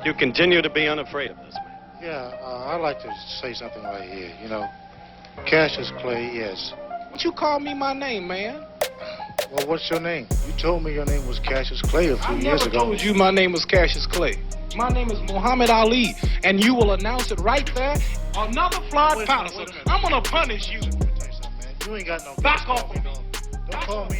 You continue to be unafraid of this man. Yeah, I'd like to say something right here. You know, Cassius Clay, yes. What you call me my name, man? Well, what's your name? You told me your name was Cassius Clay a few years ago. I told you my name was Cassius Clay. My name is Muhammad Ali, and you will announce it right there. Another Floyd Patterson. I'm gonna punish you. Let me tell you something, man. You ain't got no... Back off of me. Don't call me...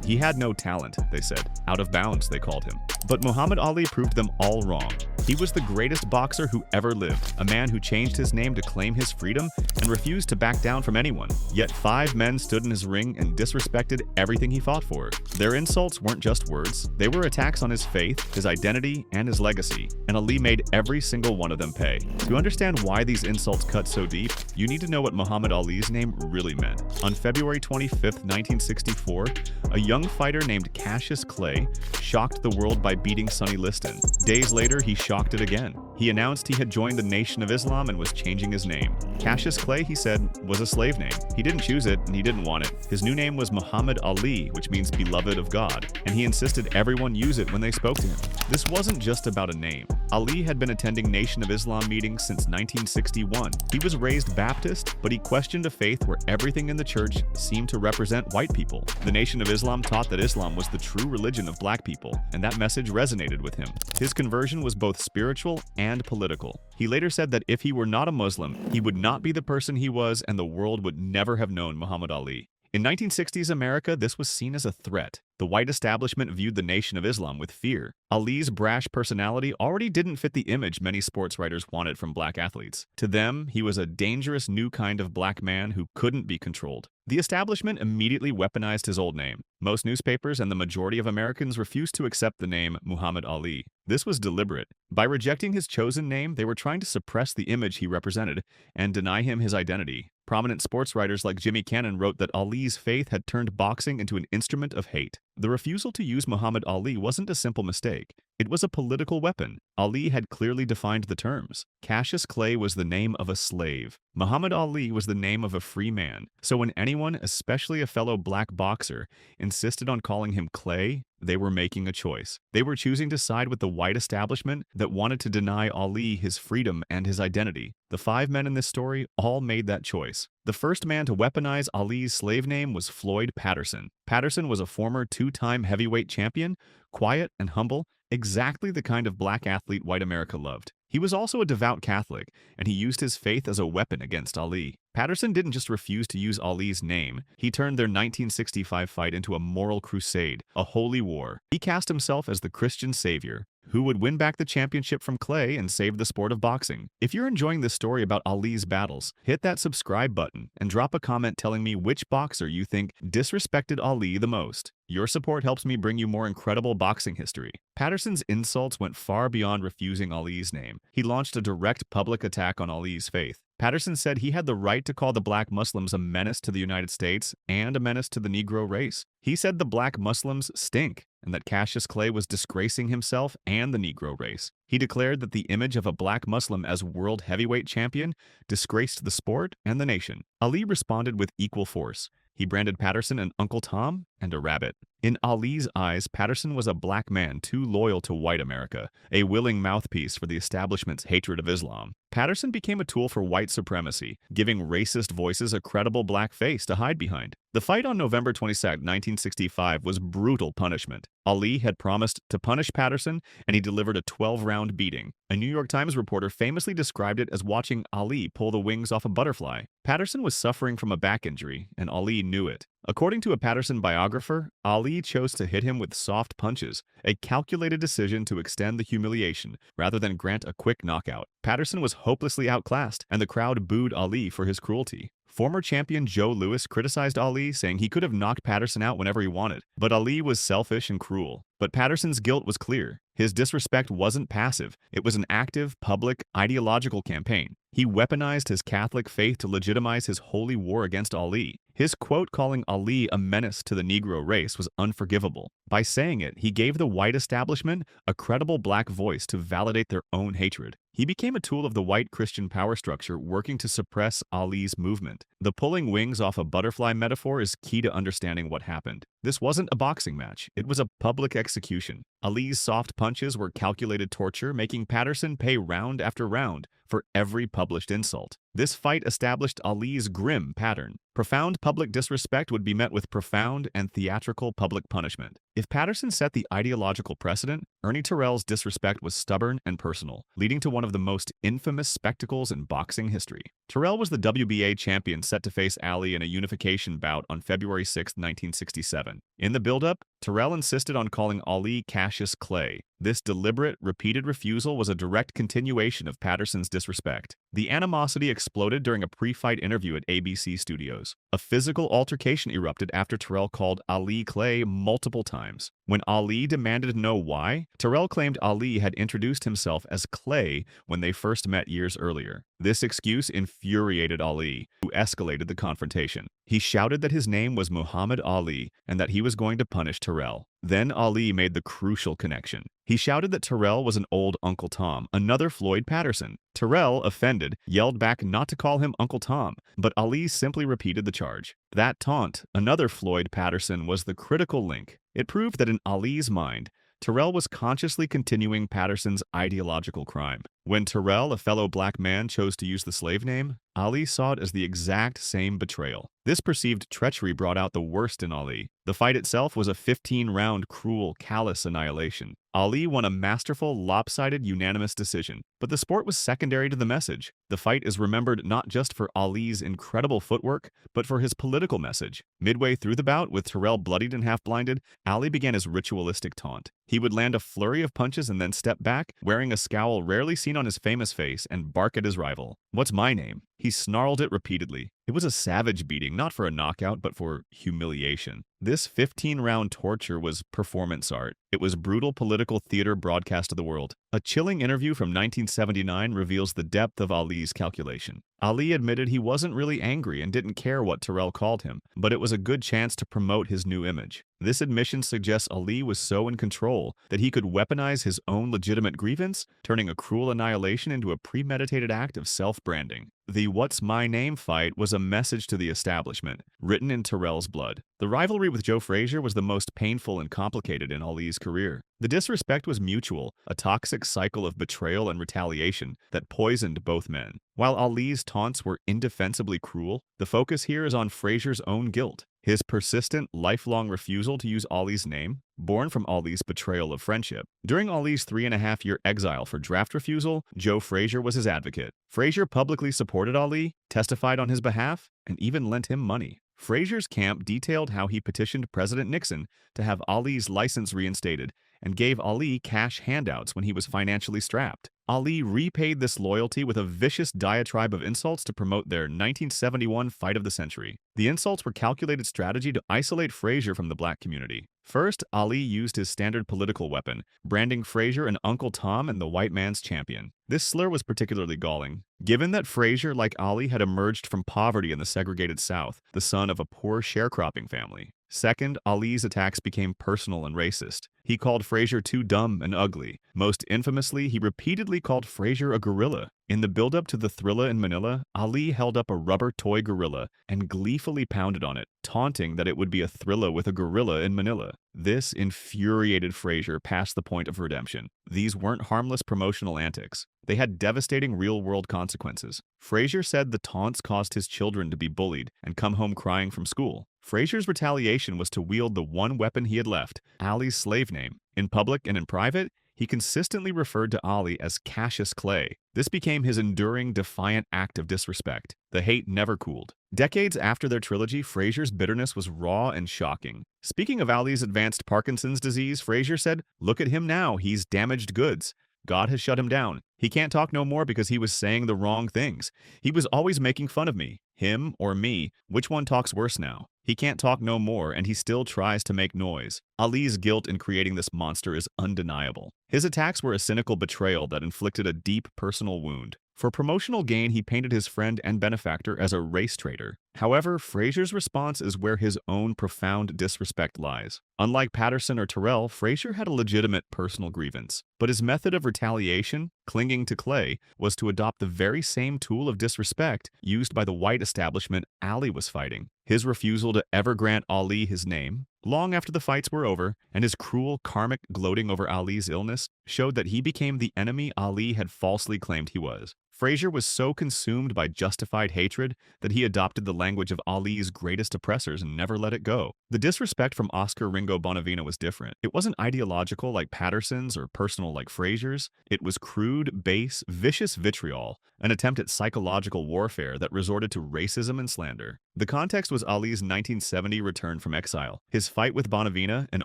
He had no talent, they said. Out of bounds, they called him. But Muhammad Ali proved them all wrong. He was the greatest boxer who ever lived, a man who changed his name to claim his freedom and refused to back down from anyone. Yet 5 men stood in his ring and disrespected everything he fought for. Their insults weren't just words, they were attacks on his faith, his identity, and his legacy, and Ali made every single one of them pay. To understand why these insults cut so deep, you need to know what Muhammad Ali's name really meant. On February 25, 1964, a young fighter named Cassius Clay shocked the world by beating Sonny Liston. Days later, he shocked it again. He announced he had joined the Nation of Islam and was changing his name. Cassius Clay, he said, was a slave name. He didn't choose it, and he didn't want it. His new name was Muhammad Ali, which means beloved of God, and he insisted everyone use it when they spoke to him. This wasn't just about a name. Ali had been attending Nation of Islam meetings since 1961. He was raised Baptist, but he questioned a faith where everything in the church seemed to represent white people. The Nation of Islam taught that Islam was the true religion of black people, and that message resonated with him. His conversion was both spiritual and political. He later said that if he were not a Muslim, he would not be the person he was, and the world would never have known Muhammad Ali. In 1960s America, this was seen as a threat. The white establishment viewed the Nation of Islam with fear. Ali's brash personality already didn't fit the image many sports writers wanted from black athletes. To them, he was a dangerous new kind of black man who couldn't be controlled. The establishment immediately weaponized his old name. Most newspapers and the majority of Americans refused to accept the name Muhammad Ali. This was deliberate. By rejecting his chosen name, they were trying to suppress the image he represented and deny him his identity. Prominent sports writers like Jimmy Cannon wrote that Ali's faith had turned boxing into an instrument of hate. The refusal to use Muhammad Ali wasn't a simple mistake. It was a political weapon. Ali had clearly defined the terms. Cassius Clay was the name of a slave. Muhammad Ali was the name of a free man. So when anyone, especially a fellow black boxer, insisted on calling him Clay, they were making a choice. They were choosing to side with the white establishment that wanted to deny Ali his freedom and his identity. The 5 men in this story all made that choice. The first man to weaponize Ali's slave name was Floyd Patterson. Patterson was a former 2-time heavyweight champion, quiet and humble, exactly the kind of black athlete white America loved. He was also a devout Catholic, and he used his faith as a weapon against Ali. Patterson didn't just refuse to use Ali's name, he turned their 1965 fight into a moral crusade, a holy war. He cast himself as the Christian savior, who would win back the championship from Clay and save the sport of boxing. If you're enjoying this story about Ali's battles, hit that subscribe button and drop a comment telling me which boxer you think disrespected Ali the most. Your support helps me bring you more incredible boxing history. Patterson's insults went far beyond refusing Ali's name. He launched a direct public attack on Ali's faith. Patterson said he had the right to call the black Muslims a menace to the United States and a menace to the Negro race. He said the black Muslims stink and that Cassius Clay was disgracing himself and the Negro race. He declared that the image of a black Muslim as world heavyweight champion disgraced the sport and the nation. Ali responded with equal force. He branded Patterson an Uncle Tom and a rabbit. In Ali's eyes, Patterson was a black man too loyal to white America, a willing mouthpiece for the establishment's hatred of Islam. Patterson became a tool for white supremacy, giving racist voices a credible black face to hide behind. The fight on November 22, 1965 was brutal punishment. Ali had promised to punish Patterson, and he delivered a 12-round beating. A New York Times reporter famously described it as watching Ali pull the wings off a butterfly. Patterson was suffering from a back injury, and Ali knew it. According to a Patterson biographer, Ali chose to hit him with soft punches, a calculated decision to extend the humiliation rather than grant a quick knockout. Patterson was hopelessly outclassed, and the crowd booed Ali for his cruelty. Former champion Joe Louis criticized Ali, saying he could have knocked Patterson out whenever he wanted, but Ali was selfish and cruel. But Patterson's guilt was clear. His disrespect wasn't passive. It was an active, public, ideological campaign. He weaponized his Catholic faith to legitimize his holy war against Ali. His quote calling Ali a menace to the Negro race was unforgivable. By saying it, he gave the white establishment a credible black voice to validate their own hatred. He became a tool of the white Christian power structure working to suppress Ali's movement. The pulling wings off a butterfly metaphor is key to understanding what happened. This wasn't a boxing match, it was a public execution. Ali's soft punches were calculated torture, making Patterson pay round after round for every published insult. This fight established Ali's grim pattern. Profound public disrespect would be met with profound and theatrical public punishment. If Patterson set the ideological precedent, Ernie Terrell's disrespect was stubborn and personal, leading to one of the most infamous spectacles in boxing history. Terrell was the WBA champion set to face Ali in a unification bout on February 6, 1967. In the build-up, Terrell insisted on calling Ali Cassius Clay. This deliberate, repeated refusal was a direct continuation of Patterson's disrespect. The animosity exploded during a pre-fight interview at ABC Studios. A physical altercation erupted after Terrell called Ali Clay multiple times. When Ali demanded to know why, Terrell claimed Ali had introduced himself as Clay when they first met years earlier. This excuse infuriated Ali, who escalated the confrontation. He shouted that his name was Muhammad Ali and that he was going to punish Terrell. Then Ali made the crucial connection. He shouted that Terrell was an old Uncle Tom, another Floyd Patterson. Terrell, offended, yelled back not to call him Uncle Tom, but Ali simply repeated the charge. That taunt, another Floyd Patterson, was the critical link. It proved that in Ali's mind, Terrell was consciously continuing Patterson's ideological crime. When Terrell, a fellow black man, chose to use the slave name, Ali saw it as the exact same betrayal. This perceived treachery brought out the worst in Ali. The fight itself was a 15-round, cruel, callous annihilation. Ali won a masterful, lopsided, unanimous decision. But the sport was secondary to the message. The fight is remembered not just for Ali's incredible footwork, but for his political message. Midway through the bout, with Terrell bloodied and half-blinded, Ali began his ritualistic taunt. He would land a flurry of punches and then step back, wearing a scowl rarely seen on his famous face, and bark at his rival. "What's my name?" He snarled it repeatedly. It was a savage beating, not for a knockout, but for humiliation. This 15-round torture was performance art. It was brutal political theater broadcast to the world. A chilling interview from 1979 reveals the depth of Ali's calculation. Ali admitted he wasn't really angry and didn't care what Terrell called him, but it was a good chance to promote his new image. This admission suggests Ali was so in control that he could weaponize his own legitimate grievance, turning a cruel annihilation into a premeditated act of self-branding. The "What's My Name" fight was a message to the establishment, written in Terrell's blood. The rivalry with Joe Frazier was the most painful and complicated in Ali's career. The disrespect was mutual, a toxic cycle of betrayal and retaliation that poisoned both men. While Ali's taunts were indefensibly cruel, the focus here is on Frazier's own guilt. His persistent, lifelong refusal to use Ali's name, born from Ali's betrayal of friendship. During Ali's 3.5-year exile for draft refusal, Joe Frazier was his advocate. Frazier publicly supported Ali, testified on his behalf, and even lent him money. Frazier's camp detailed how he petitioned President Nixon to have Ali's license reinstated and gave Ali cash handouts when he was financially strapped. Ali repaid this loyalty with a vicious diatribe of insults to promote their 1971 fight of the century. The insults were calculated strategy to isolate Frazier from the black community. First, Ali used his standard political weapon, branding Frazier an Uncle Tom and the white man's champion. This slur was particularly galling, given that Frazier, like Ali, had emerged from poverty in the segregated South, the son of a poor sharecropping family. Second, Ali's attacks became personal and racist. He called Frazier too dumb and ugly. Most infamously, he repeatedly called Frazier a gorilla. In the build-up to the Thrilla in Manila, Ali held up a rubber toy gorilla and gleefully pounded on it, taunting that it would be a Thrilla with a gorilla in Manila. This infuriated Frazier past the point of redemption. These weren't harmless promotional antics. They had devastating real-world consequences. Frazier said the taunts caused his children to be bullied and come home crying from school. Frazier's retaliation was to wield the one weapon he had left, Ali's slave name. In public and in private, he consistently referred to Ali as Cassius Clay. This became his enduring, defiant act of disrespect. The hate never cooled. Decades after their trilogy, Frazier's bitterness was raw and shocking. Speaking of Ali's advanced Parkinson's disease, Frazier said, "Look at him now, he's damaged goods. God has shut him down. He can't talk no more because he was saying the wrong things. He was always making fun of me. Him or me, which one talks worse now? He can't talk no more, and he still tries to make noise." Ali's guilt in creating this monster is undeniable. His attacks were a cynical betrayal that inflicted a deep personal wound. For promotional gain, he painted his friend and benefactor as a race traitor. However, Frazier's response is where his own profound disrespect lies. Unlike Patterson or Terrell, Frazier had a legitimate personal grievance, but his method of retaliation, clinging to Clay, was to adopt the very same tool of disrespect used by the white establishment Ali was fighting. His refusal to ever grant Ali his name, long after the fights were over, and his cruel karmic gloating over Ali's illness showed that he became the enemy Ali had falsely claimed he was. Frazier was so consumed by justified hatred that he adopted the language of Ali's greatest oppressors and never let it go. The disrespect from Oscar Ringo Bonavena was different. It wasn't ideological like Patterson's or personal like Frazier's. It was crude, base, vicious vitriol, an attempt at psychological warfare that resorted to racism and slander. The context was Ali's 1970 return from exile. His fight with Bonavena, an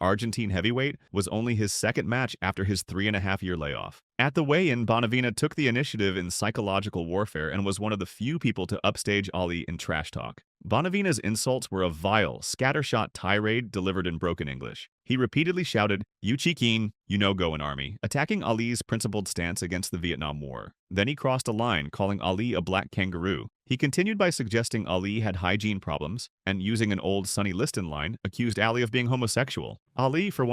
Argentine heavyweight, was only his second match after his 3.5-year layoff. At the weigh-in, Bonavena took the initiative in psychological warfare and was one of the few people to upstage Ali in trash talk. Bonavena's insults were a vile, scattershot tirade delivered in broken English. He repeatedly shouted, "You Chiquin, you no go in army," attacking Ali's principled stance against the Vietnam War. Then he crossed a line, calling Ali a black kangaroo. He continued by suggesting Ali had hygiene problems, and using an old Sonny Liston line, accused Ali of being homosexual. Ali, for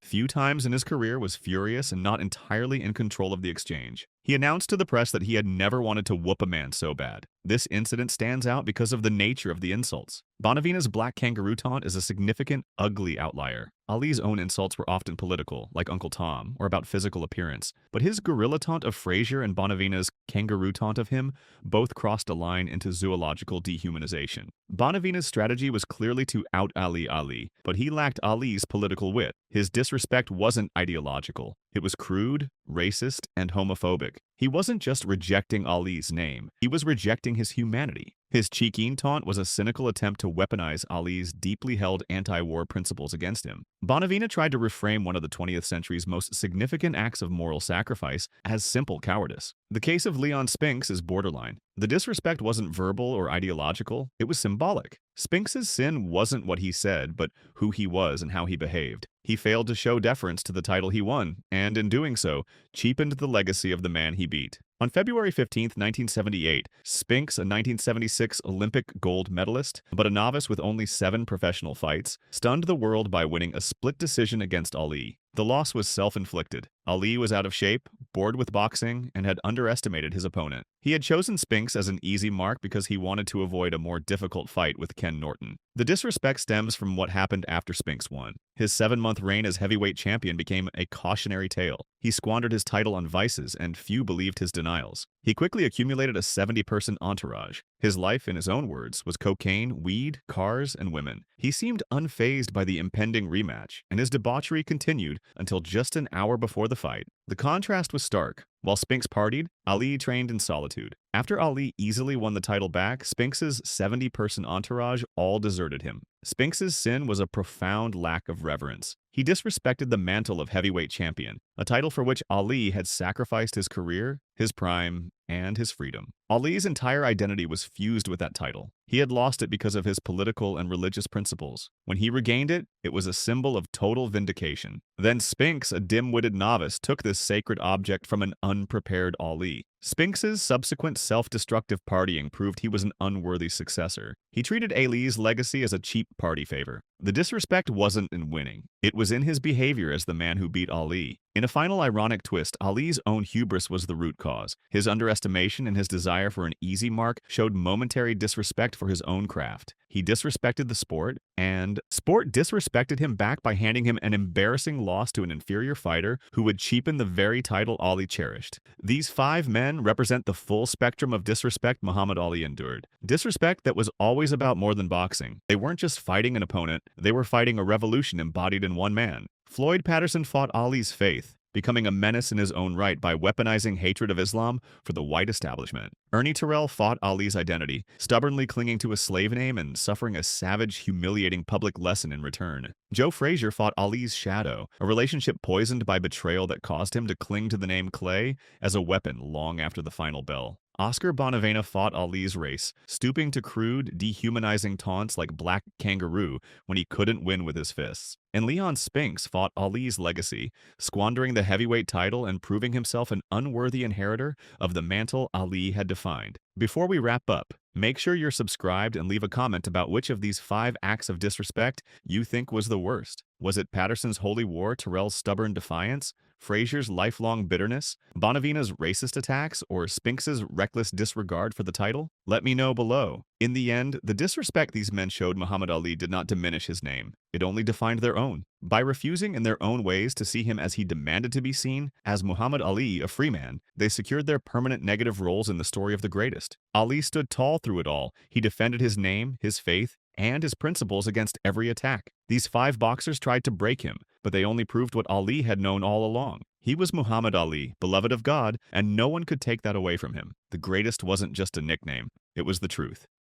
few times in his career, was furious and not entirely in control of the exchange. He announced to the press that he had never wanted to whoop a man so bad. This incident stands out because of the nature of the insults. Bonavena's black kangaroo taunt is a significant, ugly outlier. Ali's own insults were often political, like Uncle Tom, or about physical appearance, but his gorilla taunt of Frazier and Bonavena's kangaroo taunt of him both crossed a line into zoological dehumanization. Bonavena's strategy was clearly to out-Ali, but he lacked Ali's political wit. His disrespect wasn't ideological. It was crude, racist, and homophobic. He wasn't just rejecting Ali's name, he was rejecting his humanity. His Chiquin taunt was a cynical attempt to weaponize Ali's deeply held anti-war principles against him. Bonavena tried to reframe one of the 20th century's most significant acts of moral sacrifice as simple cowardice. The case of Leon Spinks is borderline. The disrespect wasn't verbal or ideological, it was symbolic. Spinks's sin wasn't what he said, but who he was and how he behaved. He failed to show deference to the title he won, and in doing so, cheapened the legacy of the man he beat. On February 15, 1978, Spinks, a 1976 Olympic gold medalist, but a novice with only 7 professional fights, stunned the world by winning a split decision against Ali. The loss was self-inflicted. Ali was out of shape, bored with boxing, and had underestimated his opponent. He had chosen Spinks as an easy mark because he wanted to avoid a more difficult fight with Ken Norton. The disrespect stems from what happened after Spinks won. His 7-month reign as heavyweight champion became a cautionary tale. He squandered his title on vices, and few believed his denials. He quickly accumulated a 70-person entourage. His life, in his own words, was cocaine, weed, cars, and women. He seemed unfazed by the impending rematch, and his debauchery continued until just an hour before the fight. The contrast was stark. While Spinks partied, Ali trained in solitude. After Ali easily won the title back, Spinks's 70-person entourage all deserted him. Spinks's sin was a profound lack of reverence. He disrespected the mantle of heavyweight champion, a title for which Ali had sacrificed his career, his prime, and his freedom. Ali's entire identity was fused with that title. He had lost it because of his political and religious principles. When he regained it, it was a symbol of total vindication. Then Spinks, a dim-witted novice, took this sacred object from an unprepared Ali. Spinks's subsequent self-destructive partying proved he was an unworthy successor. He treated Ali's legacy as a cheap party favor. The disrespect wasn't in winning. It was in his behavior as the man who beat Ali. In a final ironic twist, Ali's own hubris was the root cause. His underestimation and his desire for an easy mark showed momentary disrespect for his own craft. He disrespected the sport, and sport disrespected him back by handing him an embarrassing loss to an inferior fighter who would cheapen the very title Ali cherished. These 5 men represent the full spectrum of disrespect Muhammad Ali endured. Disrespect that was always about more than boxing. They weren't just fighting an opponent, they were fighting a revolution embodied in one man. Floyd Patterson fought Ali's faith, becoming a menace in his own right by weaponizing hatred of Islam for the white establishment. Ernie Terrell fought Ali's identity, stubbornly clinging to a slave name and suffering a savage, humiliating public lesson in return. Joe Frazier fought Ali's shadow, a relationship poisoned by betrayal that caused him to cling to the name Clay as a weapon long after the final bell. Oscar Bonavena fought Ali's race, stooping to crude, dehumanizing taunts like black kangaroo when he couldn't win with his fists. And Leon Spinks fought Ali's legacy, squandering the heavyweight title and proving himself an unworthy inheritor of the mantle Ali had defined. Before we wrap up, make sure you're subscribed and leave a comment about which of these 5 acts of disrespect you think was the worst. Was it Patterson's holy war, Terrell's stubborn defiance, Frazier's lifelong bitterness, Bonavena's racist attacks, or Spinks's reckless disregard for the title? Let me know below. In the end, the disrespect these men showed Muhammad Ali did not diminish his name. It only defined their own. By refusing in their own ways to see him as he demanded to be seen, as Muhammad Ali, a free man, they secured their permanent negative roles in the story of the greatest. Ali stood tall through it all. He defended his name, his faith, and his principles against every attack. These 5 boxers tried to break him, but they only proved what Ali had known all along. He was Muhammad Ali, beloved of God, and no one could take that away from him. The greatest wasn't just a nickname, it was the truth.